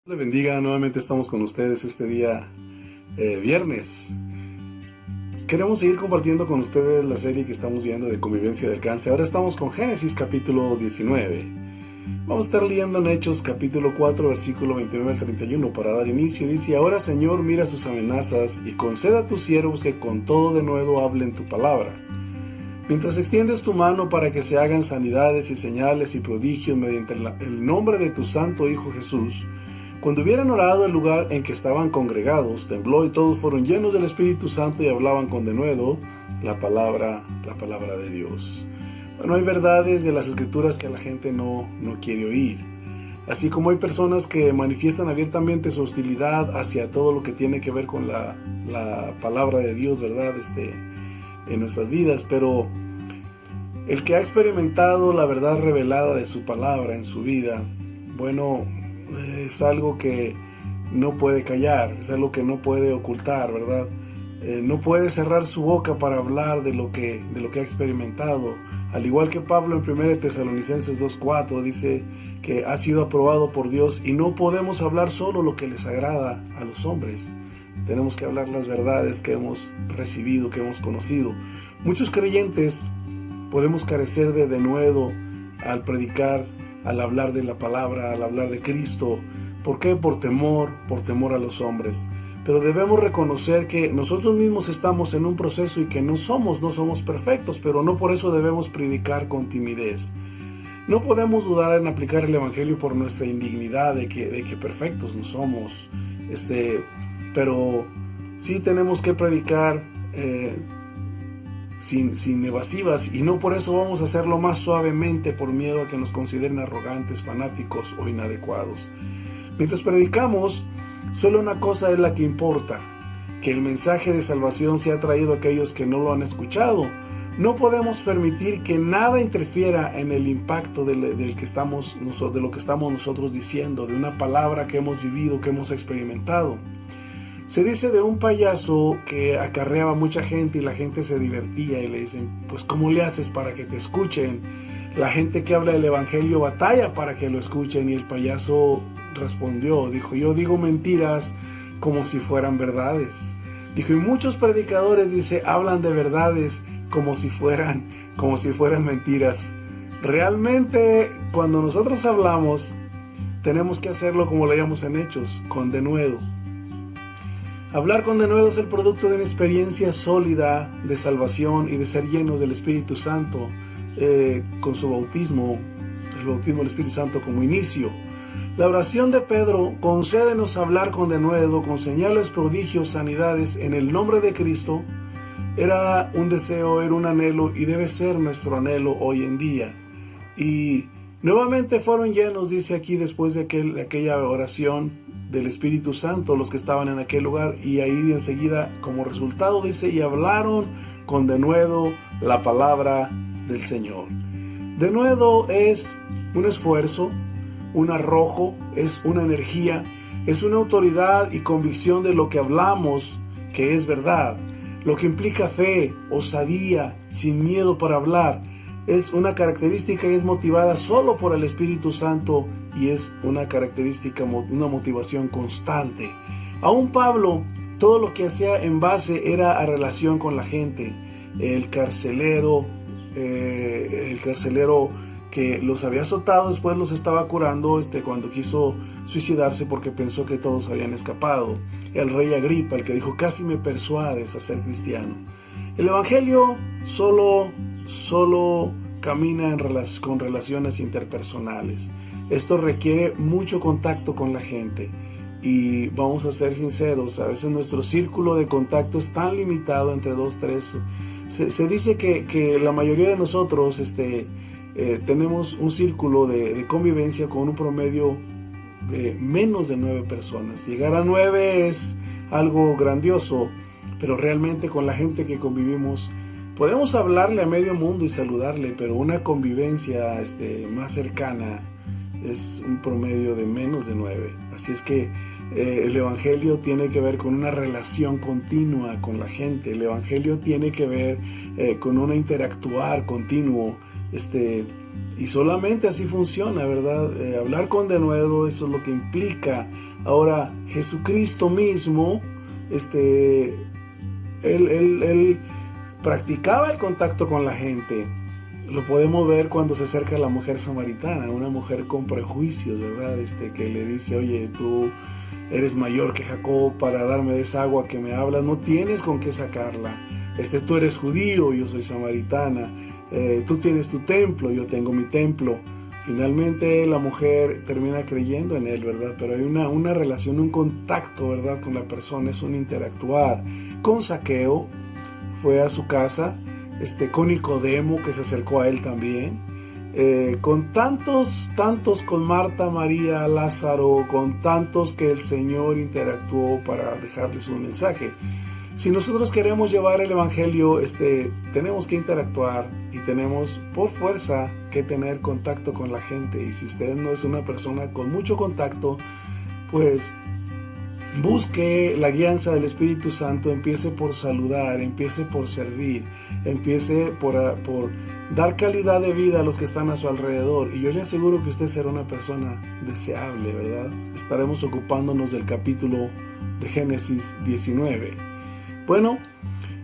Le bendiga, nuevamente estamos con ustedes este día viernes. Queremos seguir compartiendo con ustedes la serie que estamos viendo de convivencia del alcance. Ahora estamos con Génesis capítulo 19. Vamos a estar leyendo en Hechos capítulo 4 versículo 29 al 31 para dar inicio. Dice: ahora, Señor, mira sus amenazas y conceda a tus siervos que con todo denuedo hablen tu palabra. Mientras extiendes tu mano para que se hagan sanidades y señales y prodigios mediante el nombre de tu santo Hijo Jesús. Cuando hubieran orado, el lugar en que estaban congregados tembló y todos fueron llenos del Espíritu Santo y hablaban con denuedo la palabra de Dios. Bueno, hay verdades de las Escrituras que la gente no quiere oír. Así como hay personas que manifiestan abiertamente su hostilidad hacia todo lo que tiene que ver con la palabra de Dios, ¿verdad? En nuestras vidas, pero el que ha experimentado la verdad revelada de su palabra en su vida, bueno, es algo que no puede callar, es algo que no puede ocultar, ¿verdad? No puede cerrar su boca para hablar de lo que ha experimentado. Al igual que Pablo en 1 Tesalonicenses 2:4 dice que ha sido aprobado por Dios y no podemos hablar solo lo que les agrada a los hombres. Tenemos que hablar las verdades que hemos recibido, que hemos conocido. Muchos creyentes podemos carecer de denuedo al predicar, al hablar de la palabra, al hablar de Cristo. ¿Por qué? Por temor a los hombres. Pero debemos reconocer que nosotros mismos estamos en un proceso y que no somos perfectos, pero no por eso debemos predicar con timidez. No podemos dudar en aplicar el Evangelio por nuestra indignidad de que perfectos no somos. Pero sí tenemos que predicar sin evasivas, y no por eso vamos a hacerlo más suavemente por miedo a que nos consideren arrogantes, fanáticos o inadecuados. Mientras predicamos, solo una cosa es la que importa: que el mensaje de salvación sea traído a aquellos que no lo han escuchado. No podemos permitir que nada interfiera en el impacto de lo que estamos nosotros diciendo, de una palabra que hemos vivido, que hemos experimentado. Se dice de un payaso que acarreaba mucha gente y la gente se divertía y le dicen: pues ¿cómo le haces para que te escuchen? La gente que habla del Evangelio batalla para que lo escuchen, y el payaso respondió, dijo: yo digo mentiras como si fueran verdades. Dijo: y muchos predicadores, dice, hablan de verdades como si fueran mentiras. Realmente, cuando nosotros hablamos, tenemos que hacerlo como leíamos en Hechos, con denuedo. Hablar con denuedo es el producto de una experiencia sólida de salvación y de ser llenos del Espíritu Santo, con su bautismo, el bautismo del Espíritu Santo como inicio. La oración de Pedro: concédenos hablar con denuedo, con señales, prodigios, sanidades, en el nombre de Cristo, era un deseo, era un anhelo, y debe ser nuestro anhelo hoy en día. Y nuevamente fueron llenos, dice aquí, después de aquella oración, del Espíritu Santo los que estaban en aquel lugar, y ahí enseguida como resultado dice: y hablaron con denuedo la palabra del Señor. Denuedo es un esfuerzo, un arrojo, es una energía, es una autoridad y convicción de lo que hablamos que es verdad, lo que implica fe, osadía, sin miedo para hablar. Es una característica que es motivada solo por el Espíritu Santo, y es una característica, una motivación constante. Aún Pablo, todo lo que hacía en base era a relación con la gente. El carcelero que los había azotado, después los estaba curando cuando quiso suicidarse porque pensó que todos habían escapado. El rey Agripa, el que dijo: casi me persuades a ser cristiano. El Evangelio solo camina con relaciones interpersonales. Esto requiere mucho contacto con la gente, y vamos a ser sinceros, a veces nuestro círculo de contacto es tan limitado, entre 2, 3. Se dice que la mayoría de nosotros tenemos un círculo de convivencia con un promedio de menos de 9 personas. Llegar a 9 es algo grandioso, pero realmente con la gente que convivimos podemos hablarle a medio mundo y saludarle, pero una convivencia más cercana es un promedio de menos de 9. Así es que el Evangelio tiene que ver con una relación continua con la gente. El Evangelio tiene que ver con un interactuar continuo. Y solamente así funciona, ¿verdad? Hablar con denuedo, eso es lo que implica Ahora, Jesucristo mismo, él practicaba el contacto con la gente. Lo podemos ver cuando se acerca a la mujer samaritana, una mujer con prejuicios, ¿verdad? Que le dice, oye, tú eres mayor que Jacob para darme de esa agua que me hablas, no tienes con qué sacarla. Tú eres judío, yo soy samaritana, tú tienes tu templo, yo tengo mi templo. Finalmente la mujer termina creyendo en él, ¿verdad? Pero hay una relación, un contacto, ¿verdad? Con la persona, es un interactuar. Con Zaqueo, fue a su casa, con Nicodemo, que se acercó a él también, con tantos, con Marta, María, Lázaro, con tantos que el Señor interactuó para dejarles un mensaje. Si nosotros queremos llevar el Evangelio, tenemos que interactuar y tenemos por fuerza que tener contacto con la gente. Y si usted no es una persona con mucho contacto, pues busque la guianza del Espíritu Santo, empiece por saludar, empiece por servir, empiece por dar calidad de vida a los que están a su alrededor. Y yo le aseguro que usted será una persona deseable, ¿verdad? Estaremos ocupándonos del capítulo de Génesis 19. Bueno,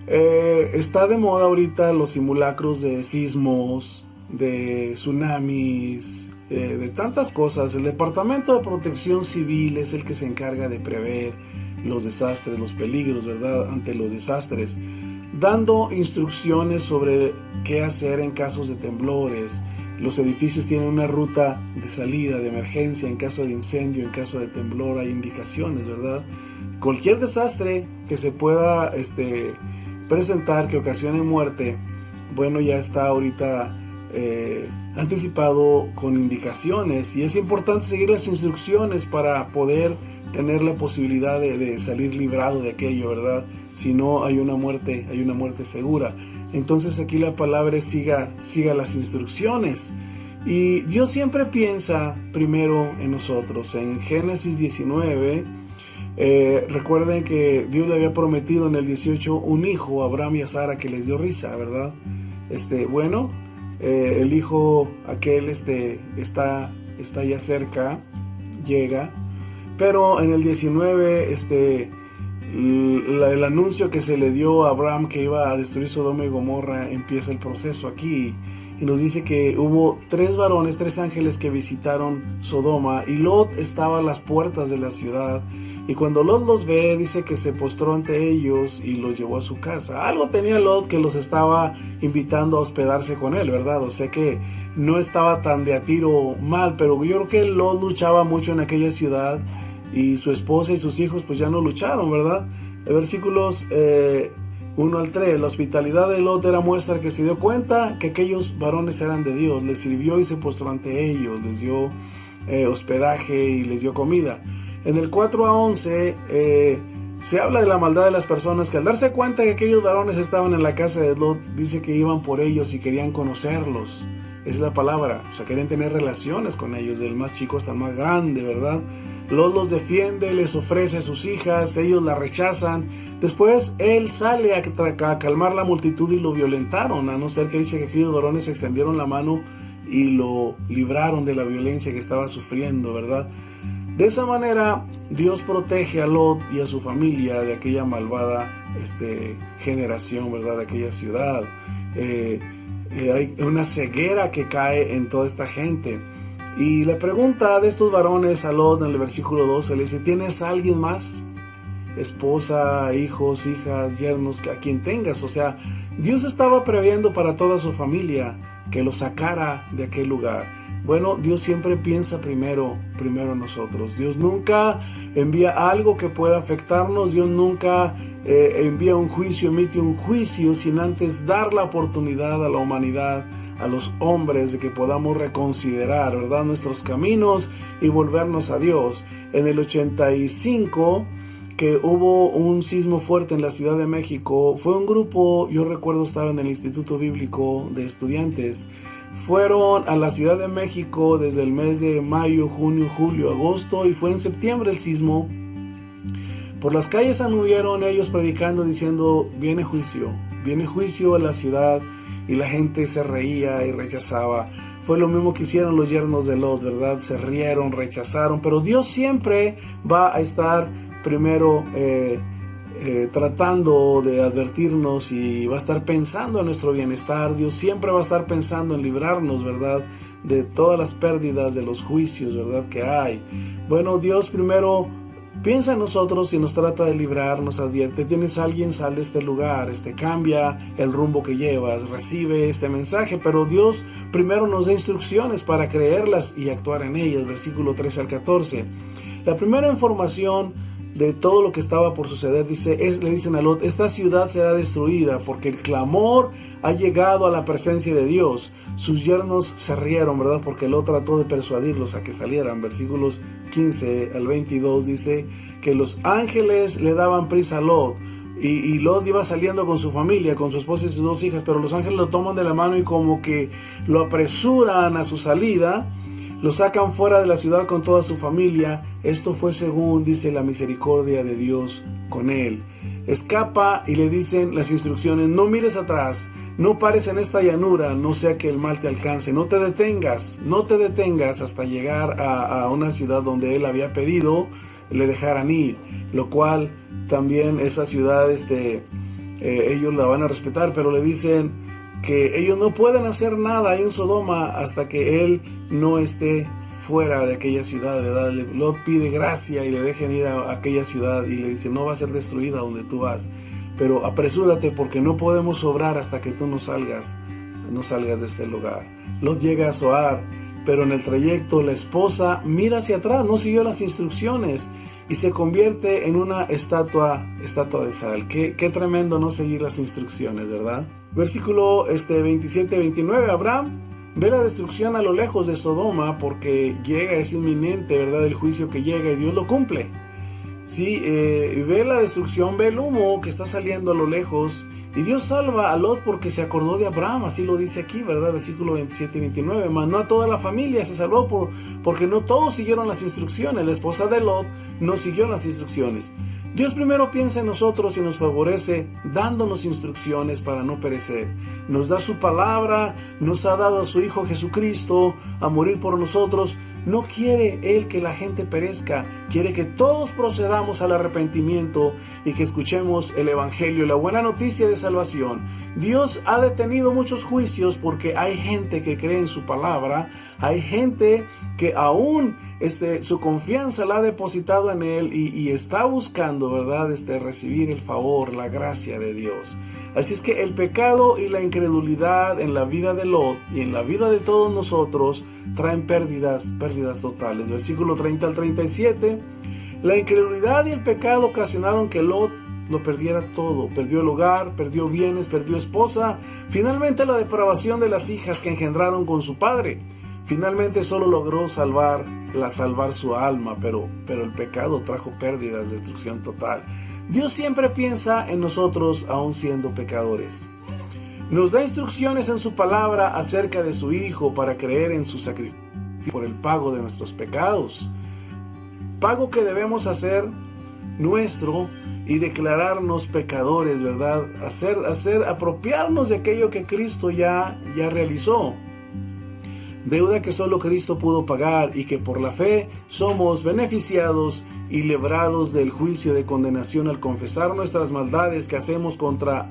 está de moda ahorita los simulacros de sismos, de tsunamis, de tantas cosas. El Departamento de Protección Civil es el que se encarga de prever los desastres, los peligros, ¿verdad?, ante los desastres, dando instrucciones sobre qué hacer en casos de temblores. Los edificios tienen una ruta de salida, de emergencia, en caso de incendio, en caso de temblor, hay indicaciones, ¿verdad? Cualquier desastre que se pueda presentar, que ocasione muerte, bueno, ya está ahorita anticipado con indicaciones, y es importante seguir las instrucciones para poder tener la posibilidad de salir librado de aquello, ¿verdad? Si no, hay una muerte segura. Entonces aquí la palabra es siga las instrucciones. Y Dios siempre piensa primero en nosotros. En Génesis 19, recuerden que Dios le había prometido en el 18 un hijo a Abraham y a Sara, que les dio risa, ¿verdad? El hijo aquel está ya cerca, llega, pero en el 19 el anuncio que se le dio a Abraham que iba a destruir Sodoma y Gomorra, empieza el proceso aquí, y nos dice que hubo 3 ángeles que visitaron Sodoma, y Lot estaba a las puertas de la ciudad, y cuando Lot los ve, dice que se postró ante ellos y los llevó a su casa. Algo tenía Lot que los estaba invitando a hospedarse con él, ¿verdad? O sea que no estaba tan de a tiro mal, pero yo creo que Lot luchaba mucho en aquella ciudad, y su esposa y sus hijos pues ya no lucharon, ¿verdad? Versículos 1 al 3, la hospitalidad de Lot era muestra que se dio cuenta que aquellos varones eran de Dios, les sirvió y se postró ante ellos, les dio hospedaje y les dio comida. En el 4 a 11 se habla de la maldad de las personas que al darse cuenta que aquellos varones estaban en la casa de Lot, dice que iban por ellos y querían conocerlos. Es la palabra, o sea, querían tener relaciones con ellos, del más chico hasta el más grande, ¿verdad? Lot los defiende, les ofrece a sus hijas, ellos la rechazan. Después él sale a calmar la multitud y lo violentaron, a no ser que dice que aquellos varones extendieron la mano y lo libraron de la violencia que estaba sufriendo, ¿verdad? De esa manera Dios protege a Lot y a su familia de aquella malvada generación, ¿verdad? De aquella ciudad. Hay una ceguera que cae en toda esta gente. Y la pregunta de estos varones a Lot en el versículo 12 le dice: ¿tienes a alguien más? Esposa, hijos, hijas, yernos, a quien tengas. O sea, Dios estaba previendo para toda su familia que lo sacara de aquel lugar. Bueno, Dios siempre piensa primero en nosotros. Dios nunca envía algo que pueda afectarnos. Dios nunca envía un juicio, emite un juicio sin antes dar la oportunidad a la humanidad, a los hombres, de que podamos reconsiderar, ¿verdad?, nuestros caminos y volvernos a Dios. En el 85, que hubo un sismo fuerte en la Ciudad de México, fue un grupo, yo recuerdo estaba en el Instituto Bíblico de Estudiantes, fueron a la Ciudad de México desde el mes de mayo, junio, julio, agosto, y fue en septiembre el sismo. Por las calles anduvieron ellos predicando, diciendo: viene juicio a la ciudad, y la gente se reía y rechazaba. Fue lo mismo que hicieron los yernos de Lot, ¿verdad? Se rieron, rechazaron, pero Dios siempre va a estar primero tratando de advertirnos y va a estar pensando en nuestro bienestar. Dios siempre va a estar pensando en librarnos, ¿verdad?, de todas las pérdidas, de los juicios, ¿verdad?, que hay. Bueno, Dios primero piensa en nosotros y nos trata de librar, nos advierte: tienes a alguien, sal de este lugar, cambia el rumbo que llevas, recibe este mensaje. Pero Dios primero nos da instrucciones para creerlas y actuar en ellas. Versículo 13 al 14. La primera información de todo lo que estaba por suceder, le dicen a Lot: esta ciudad será destruida porque el clamor ha llegado a la presencia de Dios. Sus yernos se rieron, ¿verdad?, porque Lot trató de persuadirlos a que salieran. Versículos 15 al 22 dice que los ángeles le daban prisa a Lot. Y Lot iba saliendo con su familia, con su esposa y sus 2 hijas, pero los ángeles lo toman de la mano y como que lo apresuran a su salida. Lo sacan fuera de la ciudad con toda su familia. Esto fue según, dice, la misericordia de Dios con él. Escapa y le dicen las instrucciones: no mires atrás, no pares en esta llanura, no sea que el mal te alcance, no te detengas hasta llegar a una ciudad donde él había pedido le dejaran ir, lo cual también esa ciudad ellos la van a respetar, pero le dicen que ellos no pueden hacer nada ahí en Sodoma hasta que él no esté fuera de aquella ciudad, ¿verdad? Lot pide gracia y le dejen ir a aquella ciudad y le dice: no va a ser destruida donde tú vas, pero apresúrate porque no podemos obrar hasta que tú no salgas de este lugar. Lot llega a Zoar, pero en el trayecto la esposa mira hacia atrás, no siguió las instrucciones y se convierte en una estatua de sal. Qué tremendo no seguir las instrucciones, ¿verdad? Versículo 27-29. Abraham ve la destrucción a lo lejos de Sodoma porque es inminente, ¿verdad?, el juicio que llega, y Dios lo cumple. Sí, ve la destrucción, ve el humo que está saliendo a lo lejos, y Dios salva a Lot porque se acordó de Abraham, así lo dice aquí, ¿verdad? Versículo 27 y 29, mas no a toda la familia se salvó porque no todos siguieron las instrucciones. La esposa de Lot no siguió las instrucciones. Dios primero piensa en nosotros y nos favorece dándonos instrucciones para no perecer. Nos da su palabra, nos ha dado a su Hijo Jesucristo a morir por nosotros. No quiere Él que la gente perezca, quiere que todos procedamos al arrepentimiento y que escuchemos el Evangelio, la buena noticia de salvación. Dios ha detenido muchos juicios porque hay gente que cree en su palabra, hay gente que aún su confianza la ha depositado en Él y está buscando, ¿verdad?, recibir el favor, la gracia de Dios. Así es que el pecado y la incredulidad en la vida de Lot y en la vida de todos nosotros traen pérdidas totales. Versículo 30 al 37. La incredulidad y el pecado ocasionaron que Lot lo perdiera todo. Perdió el hogar, perdió bienes, perdió esposa. Finalmente la depravación de las hijas que engendraron con su padre. Finalmente solo logró salvar su alma, pero el pecado trajo pérdidas, destrucción total. Dios siempre piensa en nosotros aún siendo pecadores. Nos da instrucciones en su palabra acerca de su Hijo para creer en su sacrificio por el pago de nuestros pecados. Pago que debemos hacer nuestro y declararnos pecadores, ¿verdad? Apropiarnos de aquello que Cristo ya realizó. Deuda que solo Cristo pudo pagar y que por la fe somos beneficiados y librados del juicio de condenación al confesar nuestras maldades que hacemos contra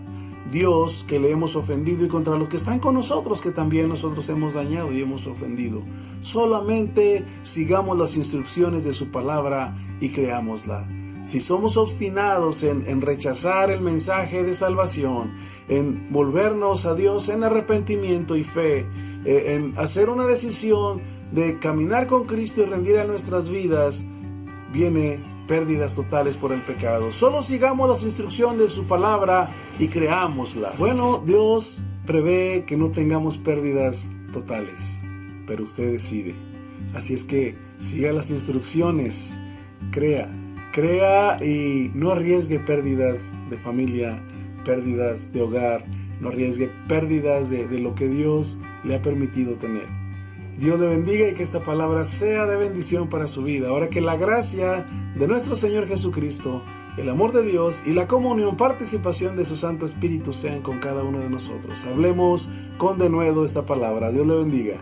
Dios, que le hemos ofendido, y contra los que están con nosotros, que también nosotros hemos dañado y hemos ofendido. Solamente sigamos las instrucciones de su palabra y creámosla. Si somos obstinados en rechazar el mensaje de salvación, en volvernos a Dios en arrepentimiento y fe, en hacer una decisión de caminar con Cristo y rendir a nuestras vidas, viene pérdidas totales por el pecado. Solo sigamos las instrucciones de su palabra y creámoslas. Bueno, Dios prevé que no tengamos pérdidas totales, pero usted decide. Así es que siga las instrucciones, crea y no arriesgue pérdidas de familia, pérdidas de hogar, no arriesgue pérdidas de lo que Dios le ha permitido tener. Dios le bendiga y que esta palabra sea de bendición para su vida. Ahora que la gracia de nuestro Señor Jesucristo, el amor de Dios y la comunión, participación de su Santo Espíritu sean con cada uno de nosotros. Hablemos con denuedo esta palabra. Dios le bendiga.